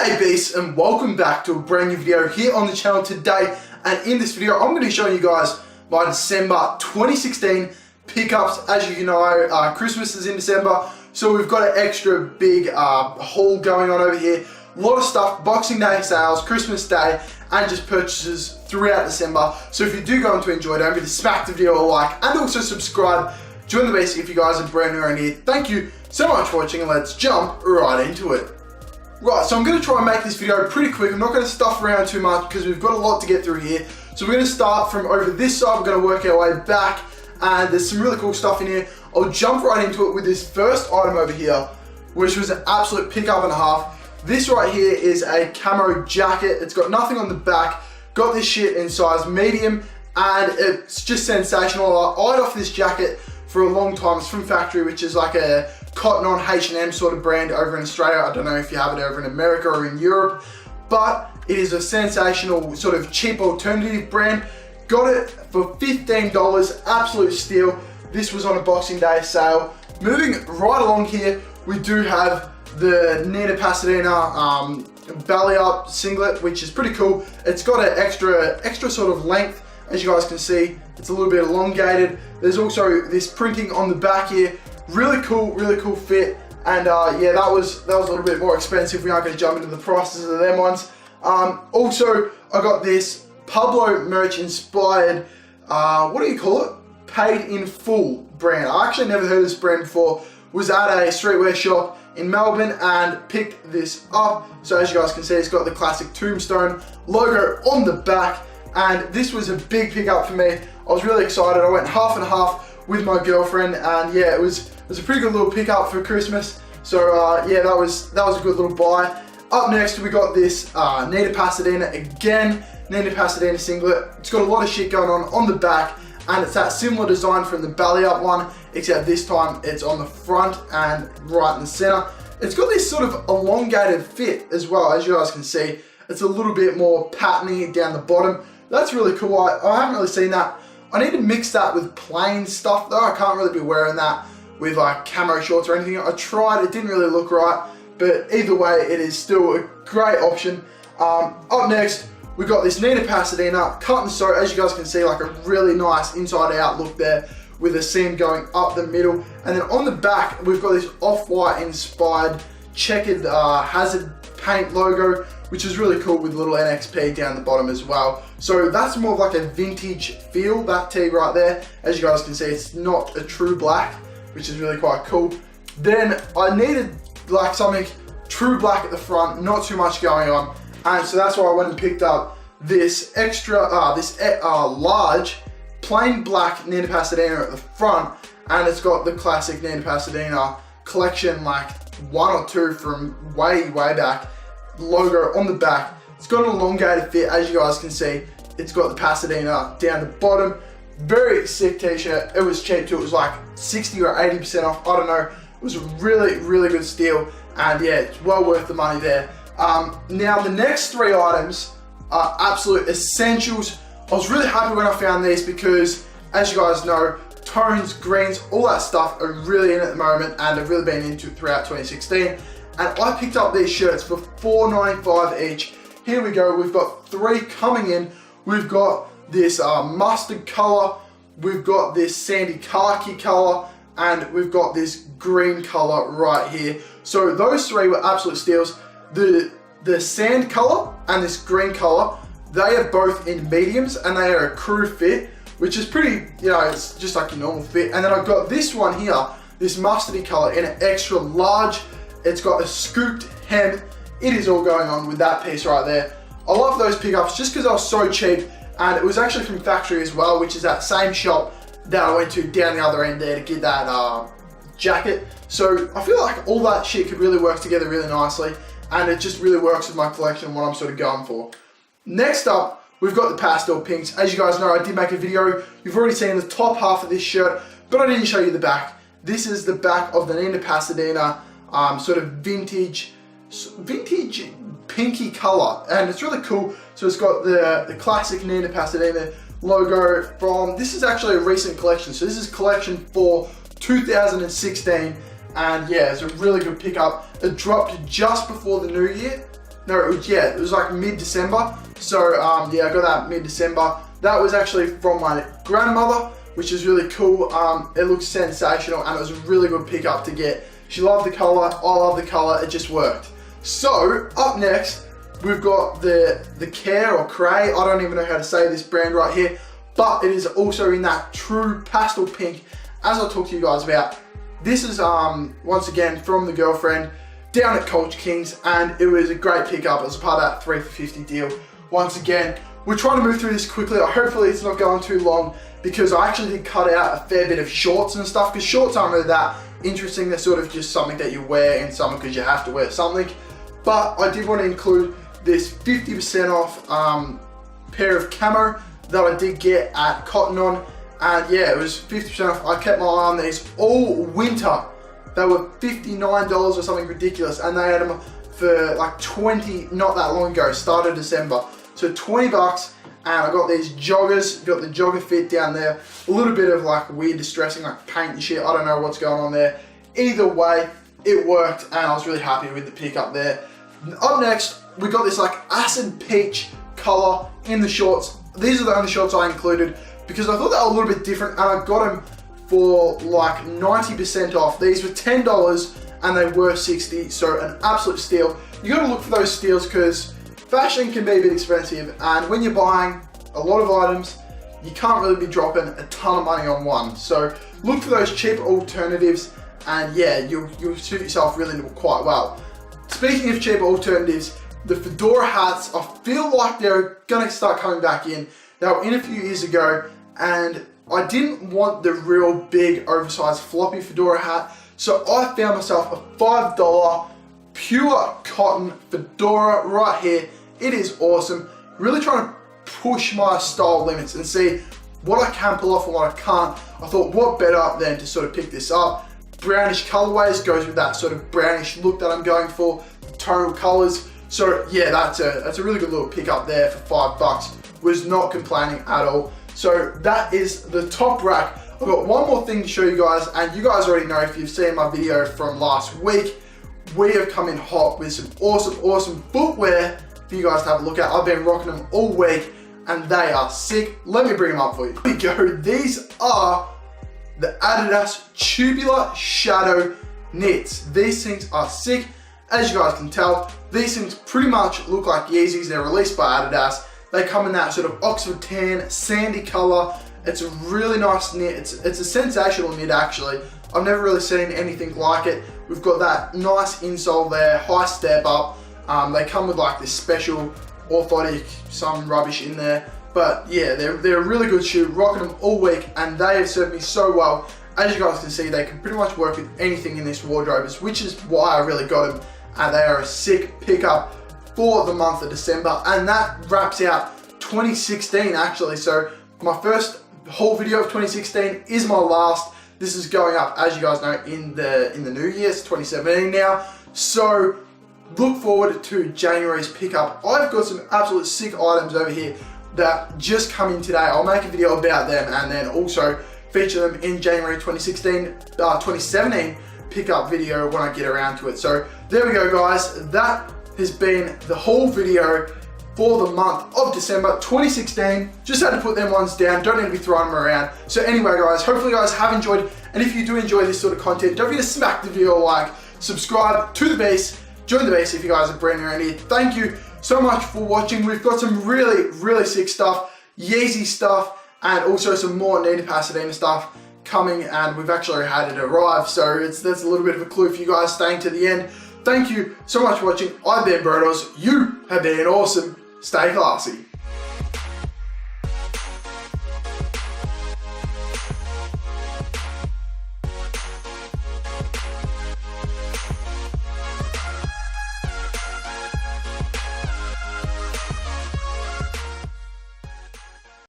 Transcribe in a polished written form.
G'day beasts and welcome back to a brand new video here on the channel today. And in this video I'm going to be showing you guys my December 2016 pickups. As you know, Christmas is in December, so we've got an extra big haul going on over here. A lot of stuff, Boxing Day sales, Christmas Day, and just purchases throughout December. So if you do go on to enjoy, don't forget to smack the video a like and also subscribe. Join the beast if you guys are brand new around here. Thank you so much for watching and let's jump right into it. Right, so I'm going to try and make this video pretty quick. I'm not going to stuff around too much because we've got a lot to get through here. So we're going to start from over this side, we're going to work our way back, and there's some really cool stuff in here. I'll jump right into it with this first item over here, which was an absolute pickup and a half. This right here is a camo jacket. It's got nothing on the back, got this shit in size medium, and it's just sensational. I eyed off this jacket for a long time. It's from Factory, which is like a Cotton On H&M sort of brand over in Australia. I don't know if you have it over in America or in Europe, but it is a sensational sort of cheap alternative brand. Got it for $15, absolute steal. This was on a Boxing Day sale. Moving right along here, we do have the Nina Pasadena belly up singlet, which is pretty cool. It's got an extra sort of length. As you guys can see, it's a little bit elongated. There's also this printing on the back here. Really cool fit. And yeah, that was a little bit more expensive. We aren't going to jump into the prices of them ones. Also, I got this Pablo merch inspired, what do you call it? Paid in Full brand. I actually never heard of this brand before. Was at a streetwear shop in Melbourne and picked this up. So as you guys can see, it's got the classic Tombstone logo on the back. And this was a big pickup for me. I was really excited. I went half and half with my girlfriend, and yeah, it was a pretty good little pickup for Christmas. So yeah, that was a good little buy. Up next, we got this Nina Pasadena again, Nina Pasadena singlet. It's got a lot of shit going on the back, and it's that similar design from the belly up one, except this time it's on the front and right in the center. It's got this sort of elongated fit as well, as you guys can see. It's a little bit more patterny down the bottom. That's really cool. I haven't really seen that. I need to mix that with plain stuff though. I can't really be wearing that with like camo shorts or anything. I tried, it didn't really look right, but either way, it is still a great option. Up next, we got this Nina Pasadena cut and sew. As you guys can see, like a really nice inside out look there with a seam going up the middle. And then on the back, we've got this off-white inspired checkered Hazard paint logo, which is really cool with a little NXP down the bottom as well. So that's more of like a vintage feel, that tee right there. As you guys can see, it's not a true black, which is really quite cool. Then I needed like something true black at the front, not too much going on. And so that's why I went and picked up this large plain black Nina Pasadena at the front. And it's got the classic Nina Pasadena collection, like 1 or 2 from way back. Logo on the back. It's got an elongated fit, as you guys can see. It's got the Pasadena down the bottom. Very sick t-shirt. It was cheap too. It was like 60 or 80% off. I don't know. It was a really good steal. And yeah, it's well worth the money there. Now the next 3 items are absolute essentials. I was really happy when I found these because, as you guys know, tones, greens, all that stuff are really in at the moment and have really been into throughout 2016. And I picked up these shirts for $4.95 each. Here we go, we've got 3 coming in. We've got this mustard color, we've got this sandy khaki color, and we've got this green color right here. So those 3 were absolute steals. The sand color and this green color, they are both in mediums and they are a crew fit, which is pretty, you know, it's just like a normal fit. And then I've got this one here, this mustardy color in an extra large. It's got a scooped hem. It is all going on with that piece right there. I love those pickups just because they were so cheap, and it was actually from Factory as well, which is that same shop that I went to down the other end there to get that jacket. So I feel like all that shit could really work together really nicely, and it just really works with my collection and what I'm sort of going for. Next up, we've got the pastel pinks. As you guys know, I did make a video. You've already seen the top half of this shirt, but I didn't show you the back. This is the back of the Nina Pasadena sort of vintage pinky color, and it's really cool. So it's got the classic Nina Pasadena logo from, this is actually a recent collection. So this is collection for 2016, and yeah, it's a really good pickup. It dropped just before the new year, it was like mid-December. So yeah, I got that mid-December. That was actually from my grandmother, which is really cool. It looks sensational and it was a really good pickup to get. She loved the color, I love the color, it just worked. So up next, we've got the Care or Cray, I don't even know how to say this brand right here, but it is also in that true pastel pink, as I'll talk to you guys about. This is, once again, from the girlfriend down at Culture Kings, and it was a great pickup. It was a part of that 3 for $50 deal. Once again, we're trying to move through this quickly. Hopefully it's not going too long, because I actually did cut out a fair bit of shorts and stuff, because shorts aren't really that interesting. They're sort of just something that you wear in summer because you have to wear something. But I did want to include this 50% off pair of camo that I did get at Cotton On. And yeah, it was 50% off. I kept my eye on these all winter. They were $59 or something ridiculous, and they had them for like 20, not that long ago, start of December. So 20 bucks, and I got these joggers, got the jogger fit down there, a little bit of like weird distressing, like paint and shit, I don't know what's going on there. Either way, it worked, and I was really happy with the pickup there. Up next, we got this like acid peach color in the shorts. These are the only shorts I included, because I thought they were a little bit different, and I got them for like 90% off. These were $10 and they were $60, so an absolute steal. You gotta look for those steals, because fashion can be a bit expensive, and when you're buying a lot of items, you can't really be dropping a ton of money on one. So look for those cheap alternatives, and yeah, you'll suit yourself really quite well. Speaking of cheap alternatives, the fedora hats, I feel like they're gonna start coming back in. They were in a few years ago, and I didn't want the real big oversized floppy fedora hat, so I found myself a $5 pure cotton fedora right here. It is awesome. Really trying to push my style limits and see what I can pull off and what I can't. I thought, what better than to sort of pick this up. Brownish colorways goes with that sort of brownish look that I'm going for, tonal colors. So yeah, that's a really good little pickup there for $5. Was not complaining at all. So that is the top rack. I've got one more thing to show you guys, and you guys already know if you've seen my video from last week, we have come in hot with some awesome footwear for you guys to have a look at. I've been rocking them all week, and they are sick. Let me bring them up for you. Here we go. These are the Adidas Tubular Shadow Knits. These things are sick. As you guys can tell, these things pretty much look like Yeezys. They're released by Adidas. They come in that sort of Oxford tan, sandy color. It's a really nice knit. It's a sensational knit, actually. I've never really seen anything like it. We've got that nice insole there, high step up. They come with like this special orthotic, some rubbish in there. But yeah, they're a really good shoe. Rocking them all week, and they have served me so well. As you guys can see, they can pretty much work with anything in this wardrobe, which is why I really got them. And they are a sick pickup for the month of December, and that wraps out 2016 actually. So my first whole video of 2016 is my last. This is going up, as you guys know, in the new year. It's 2017 now. So look forward to January's pickup. I've got some absolute sick items over here that just come in today. I'll make a video about them, and then also feature them in January 2017 pickup video when I get around to it. So there we go, guys. That has been the whole video for the month of December 2016. Just had to put them ones down. Don't need to be throwing them around. So anyway, guys, hopefully you guys have enjoyed. And if you do enjoy this sort of content, don't forget to smack the video a like, subscribe to the base, join the base if you guys are brand new around here. Thank you so much for watching. We've got some really sick stuff, Yeezy stuff, and also some more Nina Pasadena stuff coming, and we've actually had it arrive. So that's a little bit of a clue for you guys staying to the end. Thank you so much for watching. I've been Brodos. You have been awesome. Stay classy.